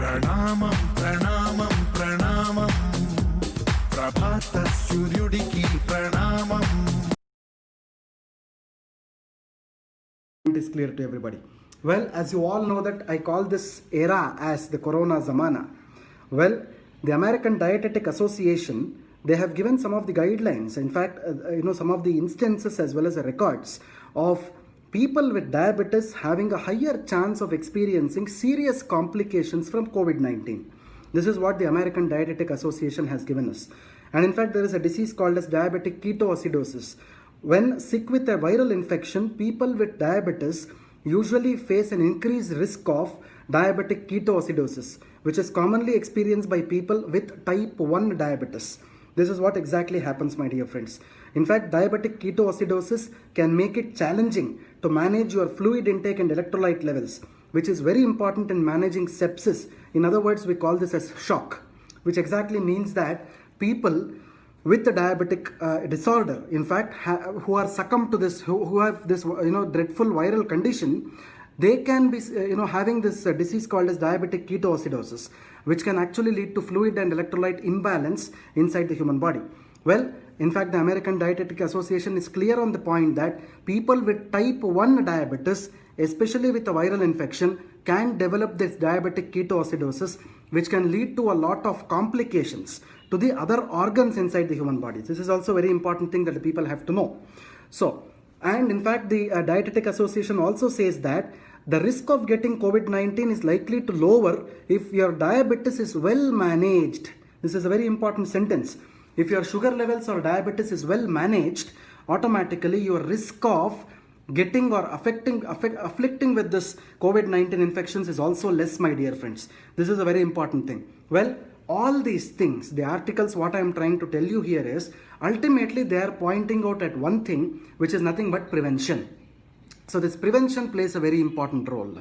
ప్రణామం ప్రణామం ప్రణామం ప్రభాత సూర్యుడికి ప్రణామం. It is clear to everybody. Well, as you all know that I call this era as the Corona Zamana. Well, the American Dietetic Association, they have given some of the guidelines. In fact, some of the instances as well as the records of people with diabetes having a higher chance of experiencing serious complications from COVID-19. This is what the American Dietetic Association has given us. And in fact, there is a disease called as diabetic ketoacidosis. When sick with a viral infection, people with diabetes usually face an increased risk of diabetic ketoacidosis, which is commonly experienced by people with type 1 diabetes. This is what exactly happens, my dear friends. In fact, diabetic ketoacidosis can make it challenging to manage your fluid intake and electrolyte levels, which is very important in managing sepsis. In other words, we call this as shock, which exactly means that people with the diabetic disorder, in fact, who are succumbed to this, who have this, dreadful viral condition, they can be, having this disease called as diabetic ketoacidosis, which can actually lead to fluid and electrolyte imbalance inside the human body. Well, in fact, the American Dietetic Association is clear on the point that people with type 1 diabetes, especially with a viral infection, can develop this diabetic ketoacidosis, which can lead to a lot of complications to the other organs inside the human body. This is also a very important thing that the people have to know. So, and in fact, the Dietetic Association also says that the risk of getting COVID-19 is likely to lower if your diabetes is well managed. This is a very important sentence. If your sugar levels or diabetes is well managed, automatically your risk of getting or afflicting with this COVID-19 infections is also less, my dear friends. This is a very important thing. Well, all these things, the articles, what I am trying to tell you here is, ultimately they are pointing out at one thing, which is nothing but prevention. So this prevention plays a very important role.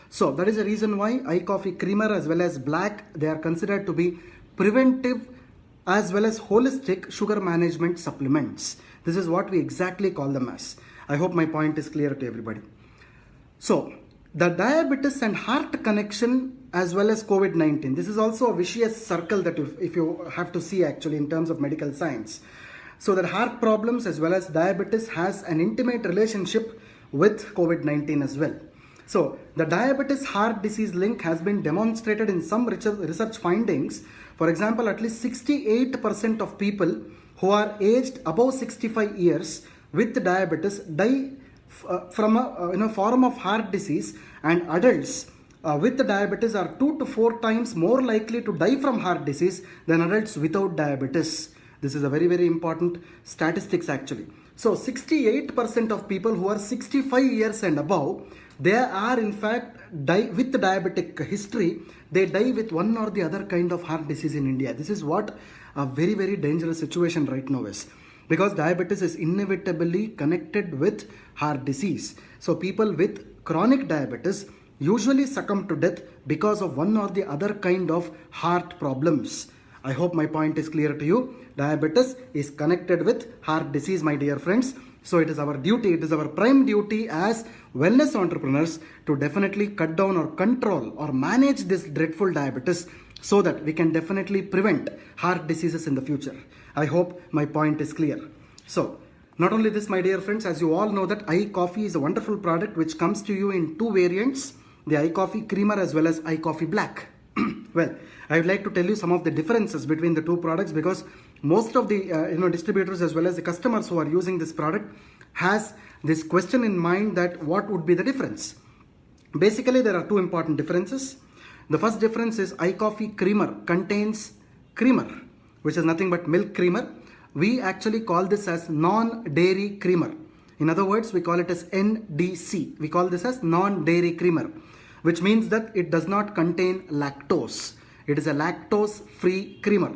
So that is the reason why iCoffee Creamer as well as Black, they are considered to be preventive as well as holistic sugar management supplements. This is what we exactly call them as. I hope my point is clear to everybody. So the diabetes and heart connection as well as COVID-19, this is also a vicious circle that if you have to see actually in terms of medical science. So that heart problems as well as diabetes has an intimate relationship with COVID-19 as well. So the diabetes heart disease link has been demonstrated in some research findings. For example, at least 68% of people who are aged above 65 years with diabetes die from a form of heart disease, and adults with diabetes are 2 to 4 times more likely to die from heart disease than adults without diabetes. This is a very, very important statistics actually. So 68% of people who are 65 years and above, they are in fact die with the diabetic history, they die with one or the other kind of heart disease in India. This is what a very, very dangerous situation right now is, because diabetes is inevitably connected with heart disease. So people with chronic diabetes usually succumb to death because of one or the other kind of heart problems. I hope my point is clear to you. Diabetes is connected with heart disease, my dear friends. So it is our duty, it is our prime duty as wellness entrepreneurs to definitely cut down or control or manage this dreadful diabetes so that we can definitely prevent heart diseases in the future. I hope my point is clear. So not only this, my dear friends, as you all know that iCoffee is a wonderful product which comes to you in 2 variants, the iCoffee Creamer as well as iCoffee Black. Well, I would like to tell you some of the differences between the two products, because most of the distributors as well as the customers who are using this product has this question in mind that what would be the difference. Basically, there are 2 important differences. The first difference is iCoffee Creamer contains creamer, which is nothing but milk creamer. We actually call this as non-dairy creamer. In other words, we call it as NDC. We call this as non-dairy creamer, which means that it does not contain lactose. It is a lactose-free creamer.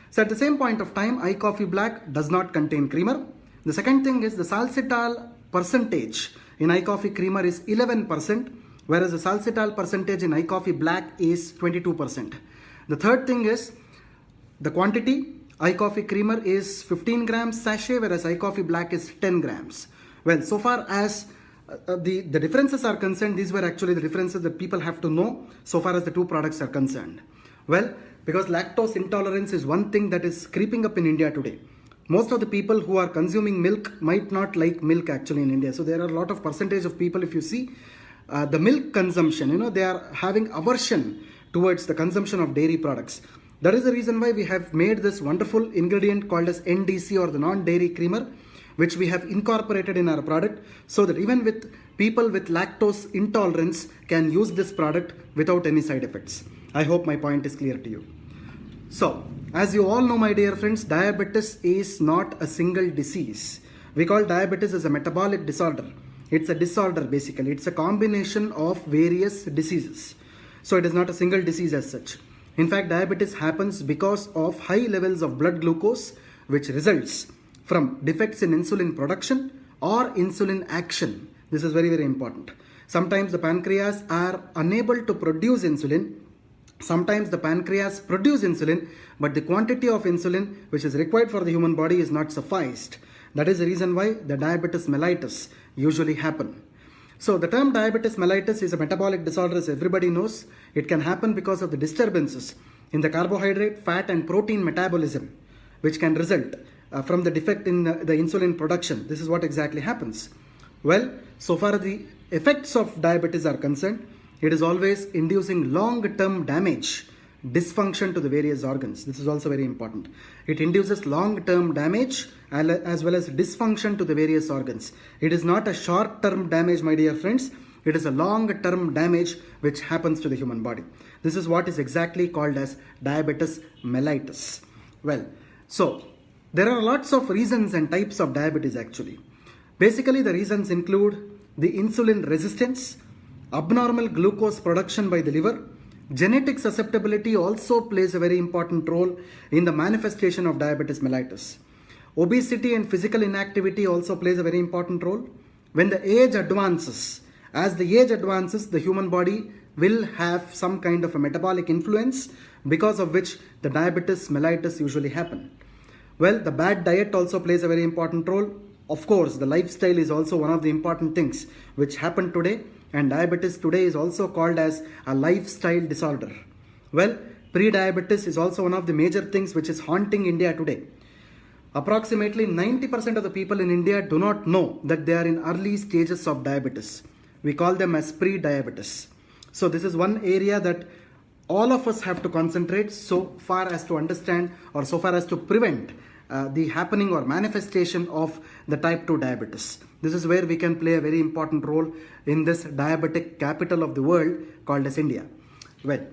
So at the same point of time, iCoffee Black does not contain creamer. The second thing is the salsitol percentage in iCoffee Creamer is 11%, whereas the salsitol percentage in iCoffee Black is 22%. The third thing is the quantity. iCoffee Creamer is 15 grams sachet, whereas iCoffee Black is 10 grams. Well, so far as the differences are concerned, these were actually the differences that people have to know so far as the two products are concerned. Well, because lactose intolerance is one thing that is creeping up in India today. Most of the people who are consuming milk might not like milk actually in India. So there are a lot of percentage of people, if you see the milk consumption, they are having aversion towards the consumption of dairy products. That is the reason why we have made this wonderful ingredient called as NDC, or the non-dairy creamer, which we have incorporated in our product, so that even with people with lactose intolerance can use this product without any side effects. I hope my point is clear to you. So, as you all know, my dear friends, diabetes is not a single disease. We call diabetes as a metabolic disorder. It's a disorder basically. It's a combination of various diseases. So it is not a single disease as such. In fact, diabetes happens because of high levels of blood glucose, which results from defects in insulin production or insulin action. This is very, very important. Sometimes the pancreas are unable to produce insulin. Sometimes the pancreas produce insulin, but the quantity of insulin which is required for the human body is not sufficed. That is the reason why the diabetes mellitus usually happen. So the term diabetes mellitus is a metabolic disorder, as everybody knows. It can happen because of the disturbances in the carbohydrate, fat and protein metabolism, which can result from the defect in the insulin production. This is what exactly happens. Well, so far the effects of diabetes are concerned, it is always inducing long-term damage, dysfunction to the various organs. This is also very important. It induces long-term damage as well as dysfunction to the various organs. It is not a short-term damage, my dear friends. It is a long-term damage which happens to the human body. This is what is exactly called as diabetes mellitus. Well, so there are lots of reasons and types of diabetes actually. Basically, the reasons include the insulin resistance, abnormal glucose production by the liver. Genetic susceptibility also plays a very important role in the manifestation of diabetes mellitus. Obesity and physical inactivity also plays a very important role. When the age advances, as the age advances, the human body will have some kind of a metabolic influence, because of which the diabetes mellitus usually happen. Well, the bad diet also plays a very important role. Of course, the lifestyle is also one of the important things which happen today, and diabetes today is also called as a lifestyle disorder. Well, pre-diabetes is also one of the major things which is haunting India today. Approximately 90% of the people in India do not know that they are in early stages of diabetes. We call them as pre-diabetes. So this is one area that all of us have to concentrate so far as to understand, or so far as to prevent the happening or manifestation of the type 2 diabetes. This is where we can play a very important role in this diabetic capital of the world called as India. Well,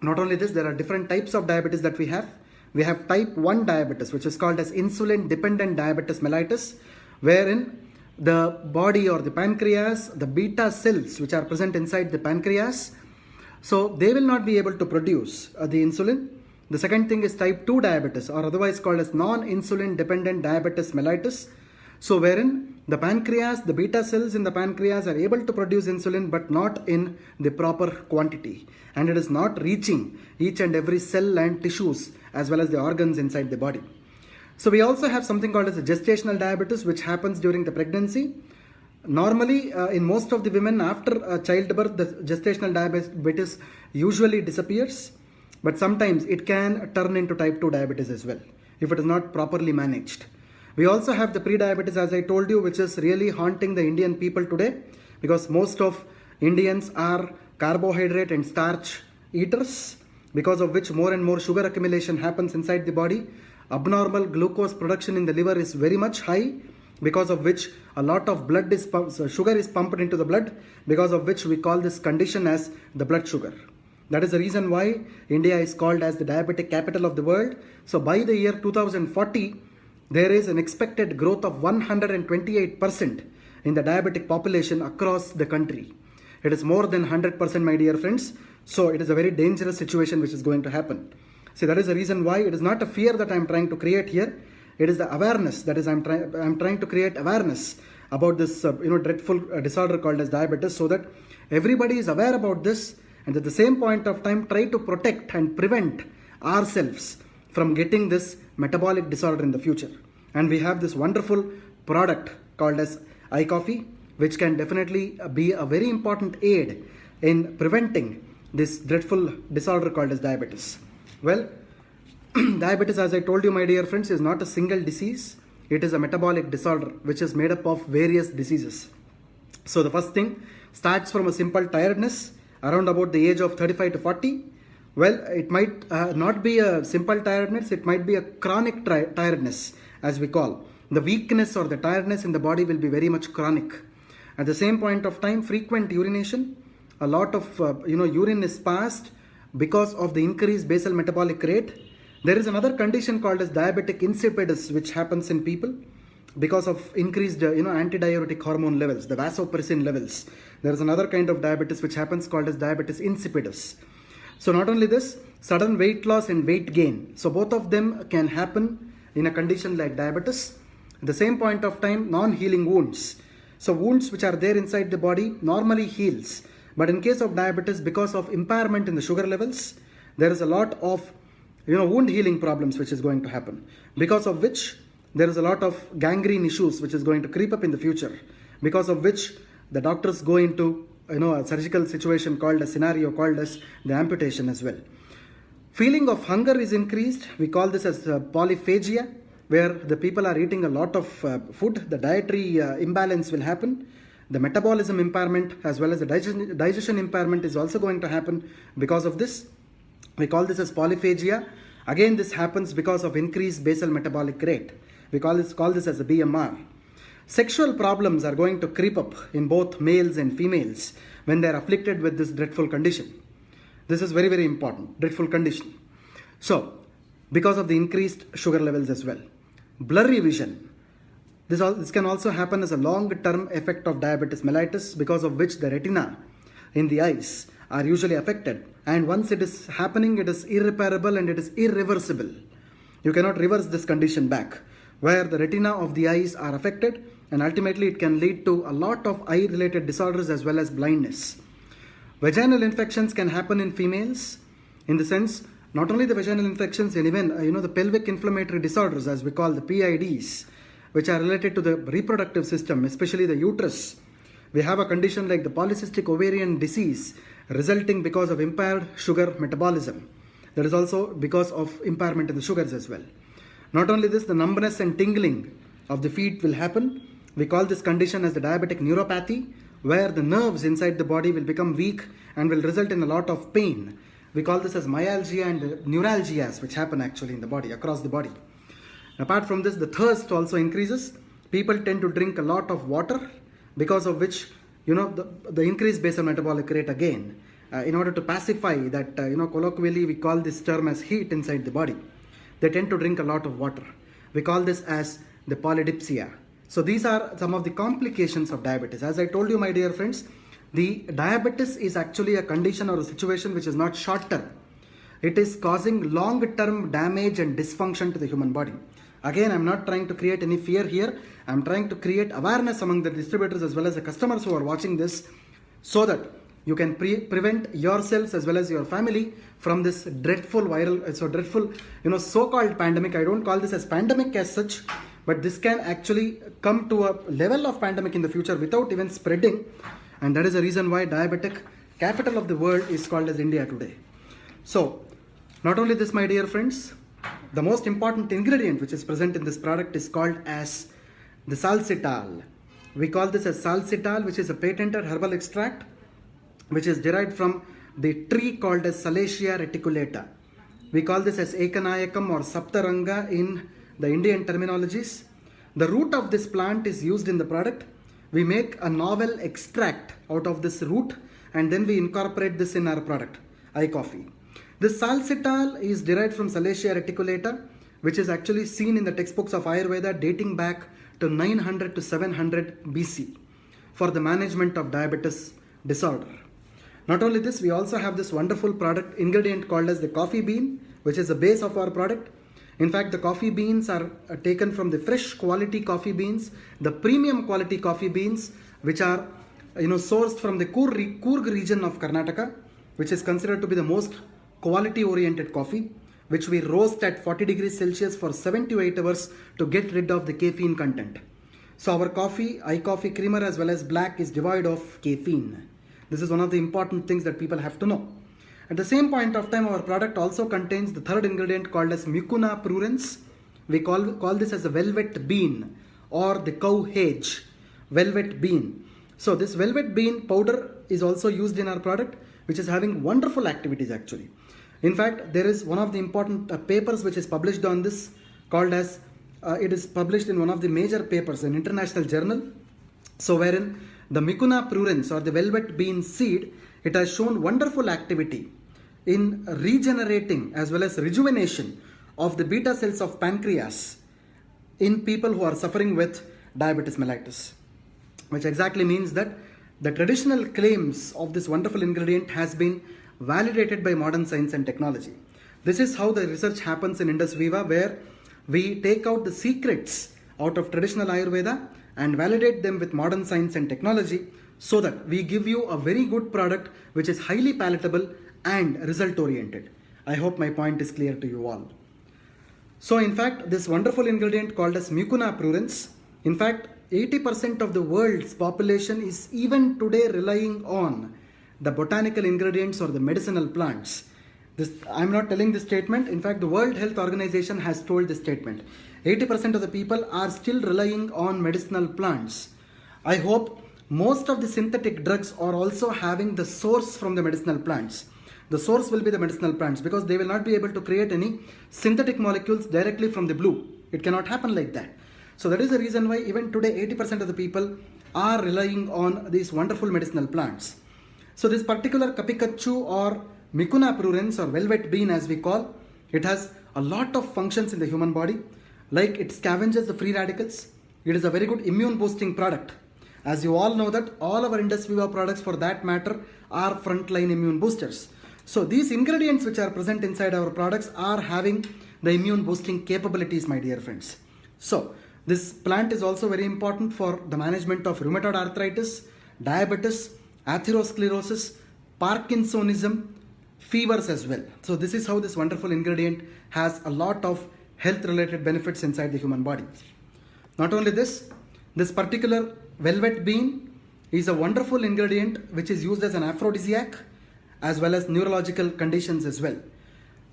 not only this, there are different types of diabetes that we have. We have type 1 diabetes, which is called as insulin dependent diabetes mellitus, wherein the body or the pancreas, the beta cells which are present inside the pancreas, so they will not be able to produce the insulin. The second thing is type 2 diabetes, or otherwise called as non-insulin dependent diabetes mellitus. So wherein the pancreas, the beta cells in the pancreas are able to produce insulin, but not in the proper quantity, and it is not reaching each and every cell and tissues as well as the organs inside the body. So we also have something called as a gestational diabetes, which happens during the pregnancy. Normally, in most of the women after childbirth, the gestational diabetes usually disappears, but sometimes it can turn into type 2 diabetes as well if it is not properly managed. We also have the pre-diabetes, as I told you, which is really haunting the Indian people today, because most of Indians are carbohydrate and starch eaters, because of which more and more sugar accumulation happens inside the body. Abnormal glucose production in the liver is very much high, because of which a lot of blood is sugar is pumped into the blood, because of which we call this condition as the blood sugar. That is the reason why India is called as the diabetic capital of the world. So by the year 2040, there is an expected growth of 128% in the diabetic population across the country. It is more than 100%, my dear friends. So it is a very dangerous situation which is going to happen. See, that is the reason why it is not a fear that I am trying to create here. It is the awareness, that is I am trying to create awareness about this dreadful disorder called as diabetes, so that everybody is aware about this, and at the same point of time try to protect and prevent ourselves from getting this metabolic disorder in the future. And we have this wonderful product called as iCoffee, which can definitely be a very important aid in preventing this dreadful disorder called as diabetes. Well, diabetes, as I told you, my dear friends, is not a single disease. It is a metabolic disorder which is made up of various diseases. So the first thing starts from a simple tiredness around about the age of 35 to 40. Well, it might not be a simple tiredness, it might be a chronic tiredness, as we call. The weakness or the tiredness in the body will be very much chronic. At the same point of time, frequent urination, a lot of urine is passed because of the increased basal metabolic rate. There is another condition called as diabetic insipidus, which happens in people because of increased antidiuretic hormone levels, the vasopressin levels. There is another kind of diabetes which happens called as diabetes insipidus. So not only this, sudden weight loss and weight gain. So both of them can happen in a condition like diabetes. At the same point of time, non-healing wounds. So wounds which are there inside the body normally heals. But in case of diabetes, because of impairment in the sugar levels, there is a lot of wound healing problems which is going to happen. Because of which there is a lot of gangrene issues which is going to creep up in the future. Because of which the doctors go into a surgical situation called a scenario called as the amputation as well. Feeling of hunger is increased. We call this as polyphagia, where the people are eating a lot of food. The dietary imbalance will happen. The metabolism impairment as well as the digestion impairment is also going to happen because of this. We call this as polyphagia. Again, this happens because of increased basal metabolic rate. We call this as a BMR. Sexual problems are going to creep up in both males and females when they are afflicted with this dreadful condition. This is very, very important, dreadful condition. So, because of the increased sugar levels as well. Blurry vision. This can also happen as a long-term effect of diabetes mellitus, because of which the retina in the eyes are usually affected. And once it is happening, it is irreparable and it is irreversible. You cannot reverse this condition back, where the retina of the eyes are affected, and ultimately it can lead to a lot of eye-related disorders as well as blindness. Vaginal infections can happen in females, in the sense, not only the vaginal infections, and even the pelvic inflammatory disorders, as we call the PIDs, which are related to the reproductive system, especially the uterus. We have a condition like the polycystic ovarian disease, resulting because of impaired sugar metabolism. That is also because of impairment in the sugars as well. Not only this, the numbness and tingling of the feet will happen. We call this condition as the diabetic neuropathy, where the nerves inside the body will become weak and will result in a lot of pain. We call this as myalgia and neuralgias, which happen actually in the body, across the body. Apart from this, the thirst also increases. People tend to drink a lot of water, because of which the increased basal metabolic rate again, in order to pacify that, colloquially we call this term as heat inside the body. They tend to drink a lot of water. We call this as the polydipsia. So these are some of the complications of diabetes. As I told you, my dear friends, the diabetes is actually a condition or a situation which is not short term. It is causing long-term damage and dysfunction to the human body. Again, I'm not trying to create any fear here. I'm trying to create awareness among the distributors as well as the customers who are watching this, so that you can prevent yourselves as well as your family from this dreadful so-called pandemic. I don't call this as pandemic as such, but this can actually come to a level of pandemic in the future without even spreading. And that is the reason why diabetic capital of the world is called as India today. So, not only this, my dear friends, the most important ingredient which is present in this product is called as the salsitol. We call this as salsitol, which is a patented herbal extract which is derived from the tree called as Salacia reticulata. We call this as Ekanayakam or Saptaranga in the Indian terminologies. The root of this plant is used in the product. We make a novel extract out of this root, and then we incorporate this in our product, iCoffee. This salsitol is derived from Salacia reticulata, which is actually seen in the textbooks of Ayurveda dating back to 900 to 700 BC for the management of diabetes disorder. Not only this, we also have this wonderful product ingredient called as the coffee bean, which is the base of our product. In fact, the coffee beans are taken from the fresh quality coffee beans, the premium quality coffee beans, which are sourced from the Coorg region of Karnataka, which is considered to be the most quality oriented coffee, which we roast at 40 degrees Celsius for 7 to 8 hours to get rid of the caffeine content. So our coffee, iCoffee creamer as well as black is devoid of caffeine. This is one of the important things that people have to know. At the same point of time, our product also contains the third ingredient called as Mucuna prurens. We call this as a velvet bean or the cow hedge, velvet bean. So this velvet bean powder is also used in our product, which is having wonderful activities actually. In fact, there is one of the important papers which is published on this called as, it is published in one of the major papers, an international journal. So wherein the Mucuna prurens or the velvet bean seed, it has shown wonderful activity in regenerating as well as rejuvenation of the beta cells of pancreas in people who are suffering with diabetes mellitus, which exactly means that the traditional claims of this wonderful ingredient has been validated by modern science and technology. This is how the research happens in Indus Viva, where we take out the secrets out of traditional Ayurveda and validate them with modern science and technology, so that we give you a very good product which is highly palatable and result oriented. I hope my point is clear to you all. So in fact, this wonderful ingredient called as Mucuna prurens, in fact 80% of the world's population is even today relying on the botanical ingredients or the medicinal plants. I'm not telling this statement. In fact, the World Health Organization has told this statement. 80% of the people are still relying on medicinal plants. I hope most of the synthetic drugs are also having the source from the medicinal plants. The source will be the medicinal plants, because they will not be able to create any synthetic molecules directly from the blue. It cannot happen like that. So that is the reason why even today 80% of the people are relying on these wonderful medicinal plants. So this particular Kapikachu or Mucuna prurens or velvet bean as we call, it has a lot of functions in the human body. Like it scavenges the free radicals. It is a very good immune boosting product. As you all know that all our Indus Viva products for that matter are frontline immune boosters. So these ingredients which are present inside our products are having the immune boosting capabilities, my dear friends. So this plant is also very important for the management of rheumatoid arthritis, diabetes, atherosclerosis, Parkinsonism, fevers as well. So this is how this wonderful ingredient has a lot of health related benefits inside the human body. Not only this, this particular velvet bean is a wonderful ingredient which is used as an aphrodisiac as well as neurological conditions as well.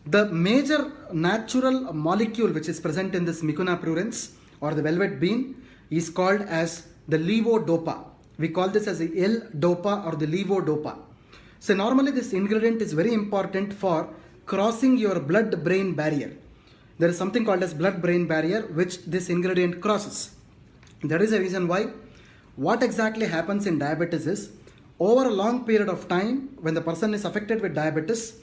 The major natural molecule which is present in this Mucuna prurens or the velvet bean is called as the levodopa. We call this as the L-dopa or the levodopa. So normally this ingredient is very important for crossing your blood-brain barrier. There is something called as blood-brain barrier which this ingredient crosses. That is the reason why what exactly happens in diabetes is, over a long period of time when the person is affected with diabetes,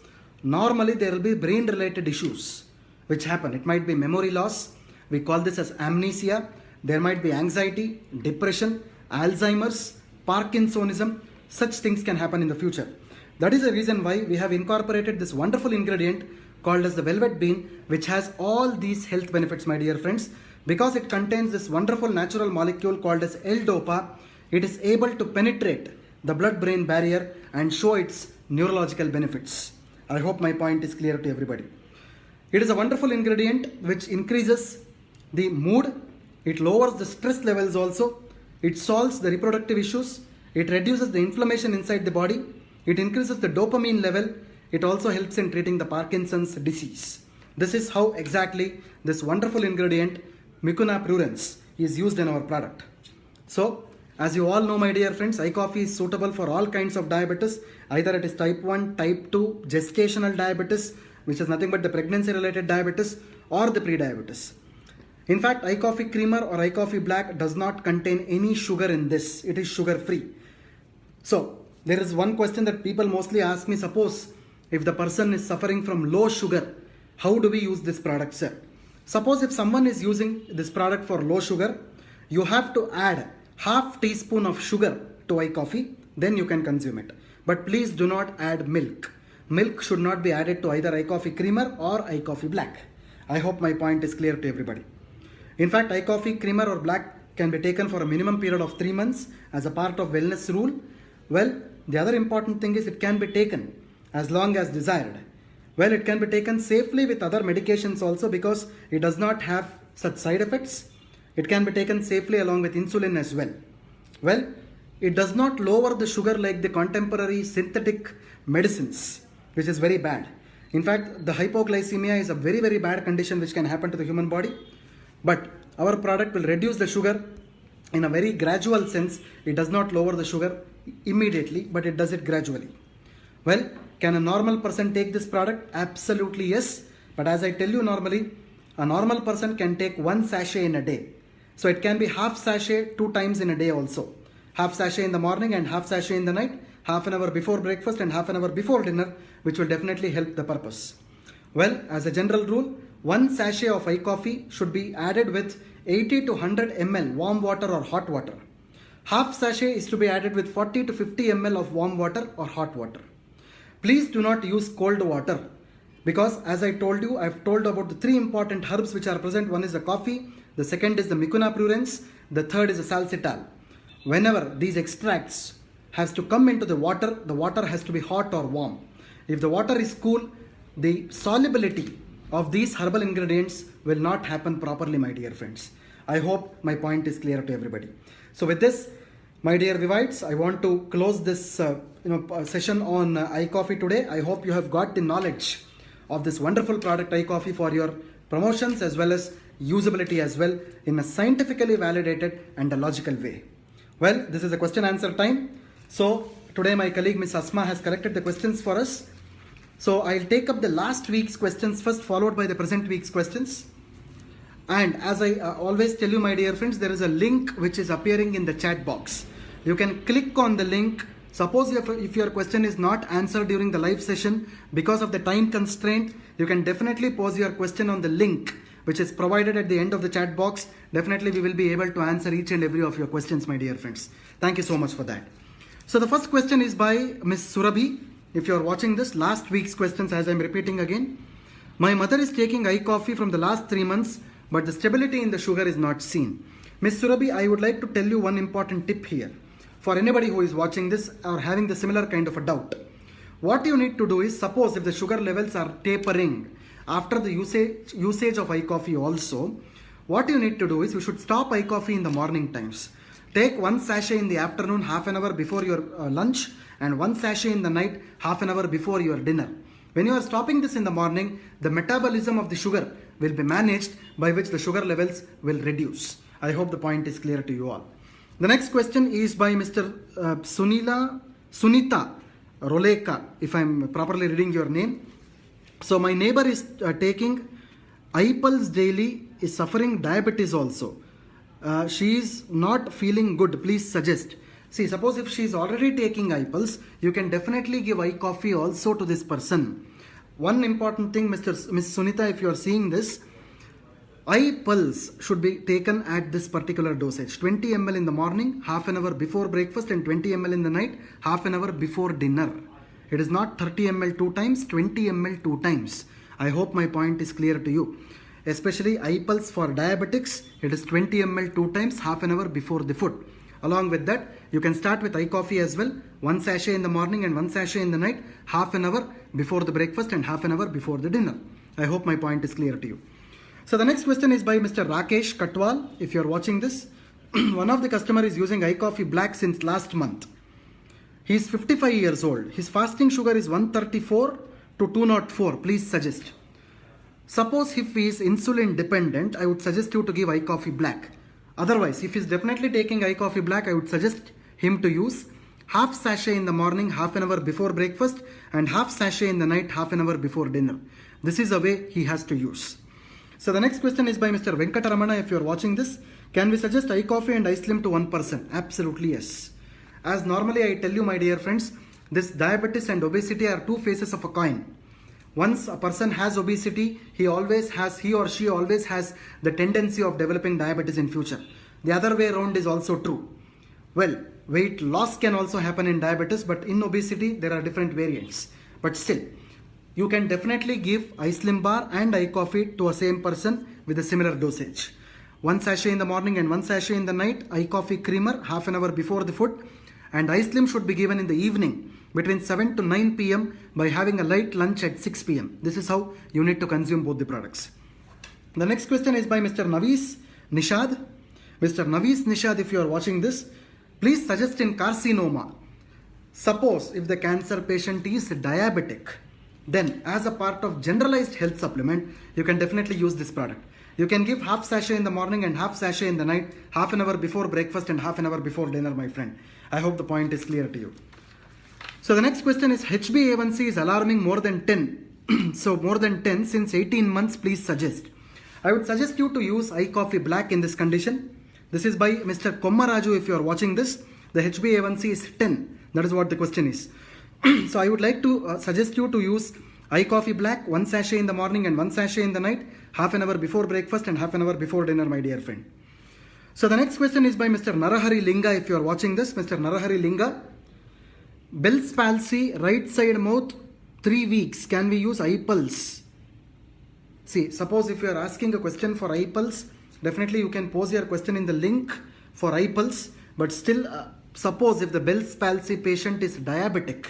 normally there will be brain related issues which happen. It might be memory loss, we call this as amnesia, there might be anxiety, depression, Alzheimer's, Parkinsonism, such things can happen in the future. That is the reason why we have incorporated this wonderful ingredient called as the velvet bean, which has all these health benefits, my dear friends. Because it contains this wonderful natural molecule called as L-dopa, it is able to penetrate the blood-brain barrier and show its neurological benefits. I hope my point is clear to everybody. It is a wonderful ingredient which increases the mood, it lowers the stress levels also, it solves the reproductive issues, it reduces the inflammation inside the body, it increases the dopamine level, it also helps in treating the Parkinson's disease. This is how exactly this wonderful ingredient Mucuna prurens is used in our product. So as you all know, my dear friends, iCoffee is suitable for all kinds of diabetes. Either it is type 1, type 2, gestational diabetes, which is nothing but the pregnancy related diabetes, or the pre-diabetes. In fact, iCoffee creamer or iCoffee black does not contain any sugar in this. It is sugar free. So there is one question that people mostly ask me, suppose if the person is suffering from low sugar, how do we use this product, sir? Suppose if someone is using this product for low sugar, you have to add half teaspoon of sugar to iCoffee, then you can consume it. But please do not add milk. Milk should not be added to either iCoffee creamer or iCoffee black. I hope my point is clear to everybody. In fact, iCoffee creamer or black can be taken for a minimum period of 3 months as a part of wellness rule. Well, the other important thing is it can be taken as long as desired. Well, it can be taken safely with other medications also, because it does not have such side effects. It can be taken safely along with insulin as well. Well, it does not lower the sugar like the contemporary synthetic medicines, which is very bad. In fact, the hypoglycemia is a very, very bad condition which can happen to the human body. But our product will reduce the sugar in a very gradual sense. It does not lower the sugar immediately, but it does it gradually. Well, can a normal person take this product? Absolutely yes. But as I tell you normally, a normal person can take one sachet in a day. So it can be half sachet 2 times in a day also. Half sachet in the morning and half sachet in the night, half an hour before breakfast and half an hour before dinner, which will definitely help the purpose. Well, as a general rule, one sachet of iCoffee should be added with 80 to 100 ml warm water or hot water. Half sachet is to be added with 40 to 50 ml of warm water or hot water. Please do not use cold water, because as I told you, I've told about the 3 important herbs which are present. One is the coffee, the second is the Mucuna pruriens, the third is the salsital. Whenever these extracts has to come into the water has to be hot or warm. If the water is cool, the solubility of these herbal ingredients will not happen properly, my dear friends. I hope my point is clear to everybody. So with this, my dear Vivites, I want to close this session on iCoffee today. I hope you have got the knowledge of this wonderful product iCoffee for your promotions as well as usability as well in a scientifically validated and a logical way. Well, this is a question answer time. So today my colleague Ms. Asma has collected the questions for us. So I'll take up the last week's questions first, followed by the present week's questions. And as I always tell you, my dear friends, there is a link which is appearing in the chat box. You can click on the link. Suppose if your question is not answered during the live session because of the time constraint, you can definitely pose your question on the link which is provided at the end of the chat box. Definitely we will be able to answer each and every of your questions, my dear friends. Thank you so much for that. So the first question is by Ms. Surabhi. If you are watching this, last week's questions as I am repeating again. My mother is taking iCoffee from the last 3 months, but the stability in the sugar is not seen. Ms. Surabhi, I would like to tell you one important tip here. For anybody who is watching this or having the similar kind of a doubt, what you need to do is, suppose if the sugar levels are tapering after the usage of iCoffee also, what you need to do is you should stop iCoffee in the morning times. Take one sachet in the afternoon, half an hour before your lunch, and one sachet in the night, half an hour before your dinner. When you are stopping this in the morning, the metabolism of the sugar will be managed, by which the sugar levels will reduce. I hope the point is clear to you all. The next question is by Mr. Sunita Roleka, if I'm properly reading your name. So my neighbor is taking iPulse daily, is suffering diabetes also. She is not feeling good. Please suggest. See, suppose if she is already taking iPulse, you can definitely give iCoffee also to this person. One important thing, Ms. Sunita, if you are seeing this, iPulse should be taken at this particular dosage. 20 ml in the morning, half an hour before breakfast, and 20 ml in the night, half an hour before dinner. It is not 30 ml 2 times, 20 ml 2 times. I hope my point is clear to you. Especially iPulse for diabetics, it is 20 ml 2 times, half an hour before the food. Along with that, you can start with iCoffee as well. One sachet in the morning and one sachet in the night, half an hour before the breakfast and half an hour before the dinner. I hope my point is clear to you. So the next question is by Mr. Rakesh Katwal. If you are watching this, one of the customer is using iCoffee Black since last month. He is 55 years old. His fasting sugar is 134 to 204. Please suggest. Suppose if he is insulin dependent, I would suggest you to give iCoffee Black. Otherwise, if he is definitely taking iCoffee Black, I would suggest him to use half sachet in the morning, half an hour before breakfast, and half sachet in the night, half an hour before dinner. This is the way he has to use. So the next question is by Mr. Venkataramana. If you are watching this, can we suggest iCoffee and iSlim to one person? Absolutely yes. As normally I tell you, my dear friends, this diabetes and obesity are two faces of a coin. Once a person has obesity, he or she always has the tendency of developing diabetes in future. The other way around is also true. Well, weight loss can also happen in diabetes, but in obesity there are different variants. But still, you can definitely give iSlim bar and iCoffee to a same person with a similar dosage. One sachet in the morning and one sachet in the night, iCoffee creamer half an hour before the food, and iSlim should be given in the evening between 7 to 9 p.m. by having a light lunch at 6 p.m. This is how you need to consume both the products. The next question is by Mr. Navis Nishad. Mr. Navees Nishad, if you are watching this, please suggest in carcinoma. Suppose if the cancer patient is diabetic, then as a part of generalized health supplement, you can definitely use this product. You can give half sachet in the morning and half sachet in the night, half an hour before breakfast and half an hour before dinner, my friend. I hope the point is clear to you. So the next question is HbA1c is alarming more than 10. So more than 10 since 18 months, please suggest. I would suggest you to use iCoffee Black in this condition. This is by Mr. Kommaraju. If you are watching this, the HbA1c is 10. That is what the question is. So I would like to suggest you to use iCoffee Black, 1 sachet in the morning and 1 sachet in the night, half an hour before breakfast and half an hour before dinner, my dear friend. So the next question is by Mr. Narahari Linga. If you are watching this, Mr. Narahari Linga, Bell's palsy, right side mouth, 3 weeks. Can we use iPulse? See, suppose if you are asking a question for iPulse, definitely you can pose your question in the link for iPulse. But still, suppose if the Bell's palsy patient is diabetic,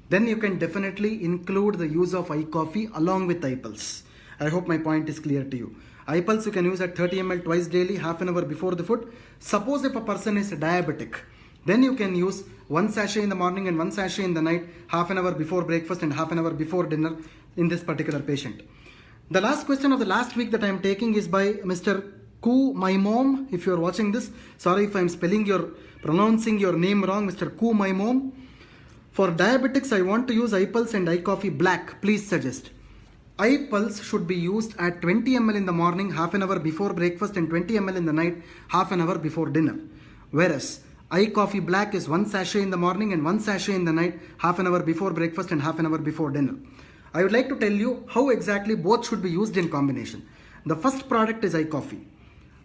then you can definitely include the use of iCoffee along with iPulse. I hope my point is clear to you. iPulse you can use at 30 ml twice daily, half an hour before the food. Suppose if a person is diabetic, then you can use 1 sachet in the morning and 1 sachet in the night, half an hour before breakfast and half an hour before dinner in this particular patient. The last question of the last week that I am taking is by Mr. Ku My Mom. If you are watching this, sorry if I am pronouncing your name wrong, Mr. Ku My Mom. For diabetics, I want to use iPulse and iCoffee Black. Please suggest. iPulse should be used at 20 ml in the morning, half an hour before breakfast, and 20 ml in the night, half an hour before dinner. Whereas iCoffee Black is 1 sachet in the morning and 1 sachet in the night, half an hour before breakfast and half an hour before dinner. I would like to tell you how exactly both should be used in combination. The first product is iCoffee.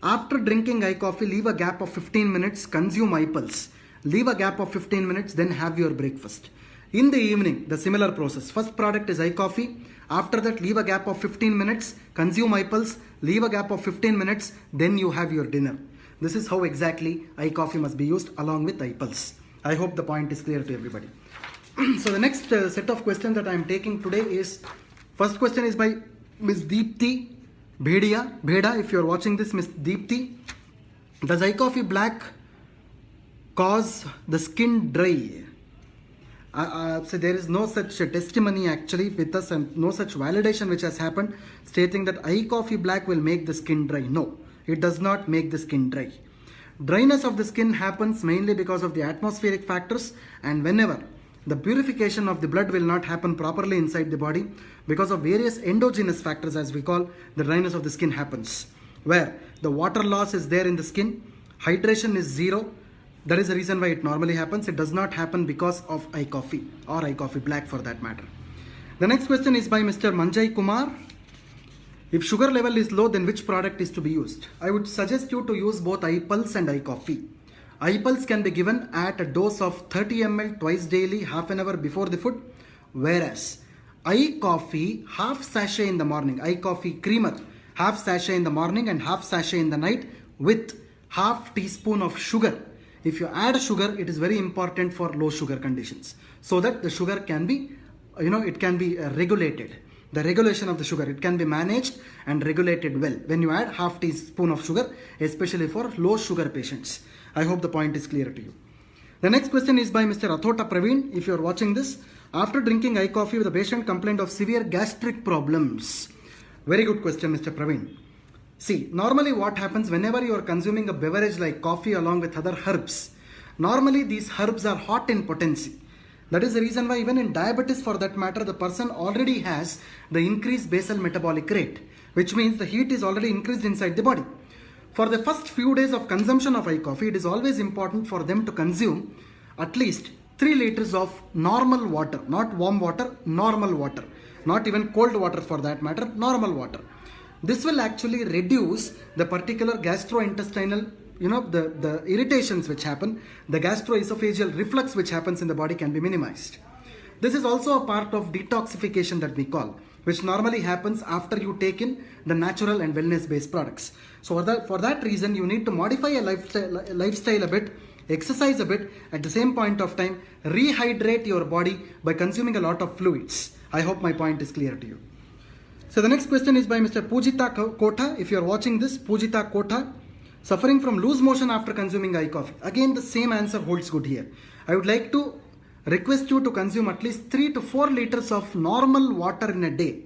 After drinking iCoffee, leave a gap of 15 minutes, consume iPulse. Leave a gap of 15 minutes, then have your breakfast. In the evening, the similar process. First product is iCoffee. After that, leave a gap of 15 minutes, consume iPulse, leave a gap of 15 minutes, then you have your dinner. This is how exactly iCoffee must be used along with iPulse. I hope the point is clear to everybody. So the next set of questions that I am taking today is, first question is by Ms. Deepthi Bheda. If you are watching this, Ms. Deepthi, does iCoffee Black cause the skin dry? So there is no such testimony actually with us and no such validation which has happened stating that iCoffee Black will make the skin dry. No, it does not make the skin dry. Dryness of the skin happens mainly because of the atmospheric factors, and whenever the purification of the blood will not happen properly inside the body because of various endogenous factors, as we call, the dryness of the skin happens, where the water loss is there in the skin, hydration is zero. That is the reason why it normally happens. It does not happen because of iCoffee or iCoffee Black for that matter. The next question is by Mr. Manjay Kumar. If sugar level is low, then which product is to be used? I would suggest you to use both iPulse and iCoffee. iPulse can be given at a dose of 30 ml twice daily, half an hour before the food. Whereas iCoffee, half sachet in the morning, iCoffee creamer, half sachet in the morning and half sachet in the night with half teaspoon of sugar. If you add sugar, it is very important for low sugar conditions, so that the sugar can be, it can be regulated. The regulation of the sugar, it can be managed and regulated well when you add half teaspoon of sugar, especially for low sugar patients. I hope the point is clear to you. The next question is by Mr. Athota Praveen. If you are watching this, after drinking iCoffee, the patient complained of severe gastric problems. Very good question, Mr. Praveen. See, normally what happens whenever you are consuming a beverage like coffee along with other herbs, normally these herbs are hot in potency. That is the reason why even in diabetes for that matter, the person already has the increased basal metabolic rate, which means the heat is already increased inside the body. For the first few days of consumption of iCoffee, it is always important for them to consume at least 3 liters of normal water, not warm water, normal water, not even cold water for that matter, normal water. This will actually reduce the particular gastrointestinal, the irritations which happen, the gastroesophageal reflux which happens in the body can be minimized. This is also a part of detoxification that we call, which normally happens after you take in the natural and wellness based products. So for that reason, you need to modify a lifestyle a bit, exercise a bit, at the same point of time, rehydrate your body by consuming a lot of fluids. I hope my point is clear to you. So the next question is by Mr. Pujita Kotha. If you are watching this, Pujita Kotha, Suffering from loose motion after consuming iCoffee. Again, the same answer holds good here. I would like to request you to consume at least 3 to 4 liters of normal water in a day.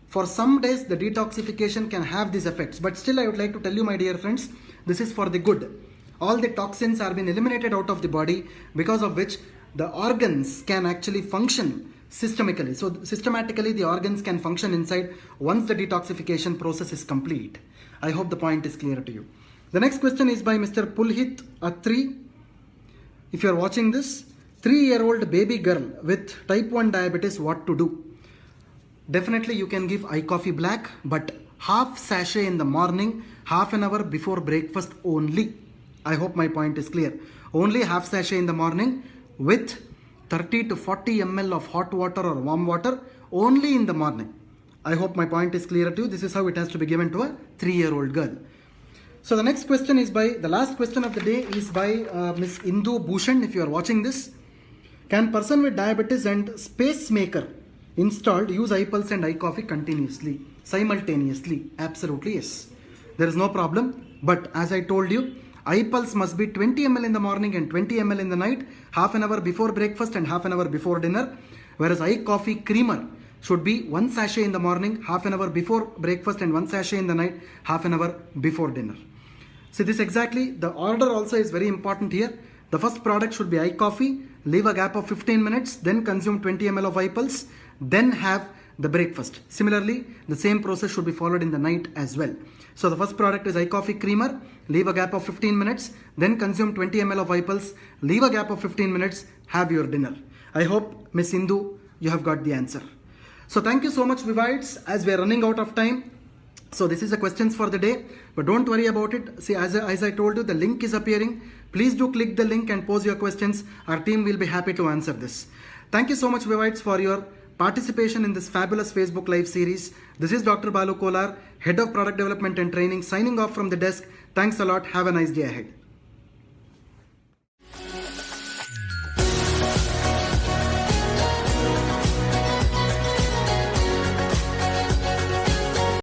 For some days, the detoxification can have these effects. But still, I would like to tell you, my dear friends, this is for the good. All the toxins are being eliminated out of the body, because of which the organs can actually function systematically. So systematically, the organs can function inside once the detoxification process is complete. I hope the point is clear to you. The next question is by Mr. Pulhit Atri. If you are watching this, 3-year-old baby girl with type 1 diabetes, what to do? Definitely you can give iCoffee Black, but half sachet in the morning, half an hour before breakfast only. I hope my point is clear. Only half sachet in the morning with 30 to 40 ml of hot water or warm water only in the morning. I hope my point is clear to you. This is how it has to be given to a 3-year-old girl. So the next question is the last question of the day is by Miss Indu Bhushan. If you are watching this, can person with diabetes and pacemaker installed use iPulse and iCoffee continuously, simultaneously? Absolutely yes. There is no problem. But as I told you, iPulse must be 20 ml in the morning and 20 ml in the night, half an hour before breakfast and half an hour before dinner. Whereas iCoffee Creamer should be 1 sachet in the morning, half an hour before breakfast, and 1 sachet in the night, half an hour before dinner. See, this exactly, the order also is very important here. The first product should be iCoffee, leave a gap of 15 minutes, then consume 20 ml of iPulse, then have the breakfast. Similarly, the same process should be followed in the night as well. So the first product is iCoffee Creamer, leave a gap of 15 minutes, then consume 20 ml of iPulse, leave a gap of 15 minutes, have your dinner. I hope, Miss Indu, you have got the answer. So thank you so much, Vivites, as we are running out of time. So this is the questions for the day, but don't worry about it. See, as I told you, the link is appearing. Please do click the link and pose your questions. Our team will be happy to answer this. Thank you so much, Vivites, for your participation in this fabulous Facebook Live series. This is Dr. Balu Kolar, Head of Product Development and Training, signing off from the desk. Thanks a lot. Have a nice day ahead.